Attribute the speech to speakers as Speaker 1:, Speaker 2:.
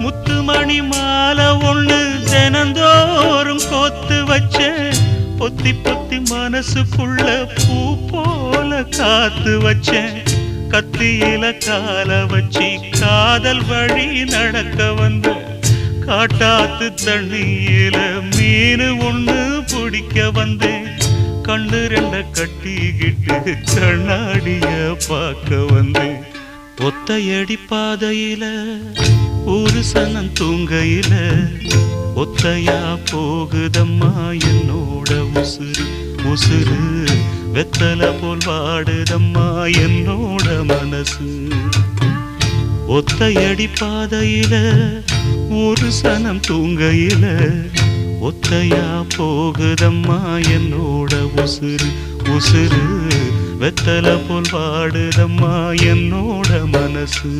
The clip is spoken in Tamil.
Speaker 1: முத்துமணி மாலை ஒண்ணு தினந்தோறும் கோத்து வச்ச பொத்தி பொத்தி மனசுக்குள்ள பூ போல காத்து வச்சேன் கத்தியில கால வச்சி காதல் வழி நடக்க வந்த காட்டாத்து தண்ணியில மீனு ஒண்ணு பிடிக்க வந்தேன் கண்ணு ரெண்ட கட்டிக்கிட்டு கண்ணாடிய பார்க்க வந்தேன் ஒத்தையடி பாதையில ஒரு சனம் தூங்கையில ஒத்தையா போகுதம்மா என்னோட உசுறு உசுறு வெத்தலை போல் வாடுதம்மா என்னோட மனசு ஒத்தையடி பாதையில ஒரு சனம் தூங்கையில ஒத்தையா போகுதம்மா என்னோட உசுறு உசுறு வெத்தலை போல் வாடுதம்மா என்னோட மனசு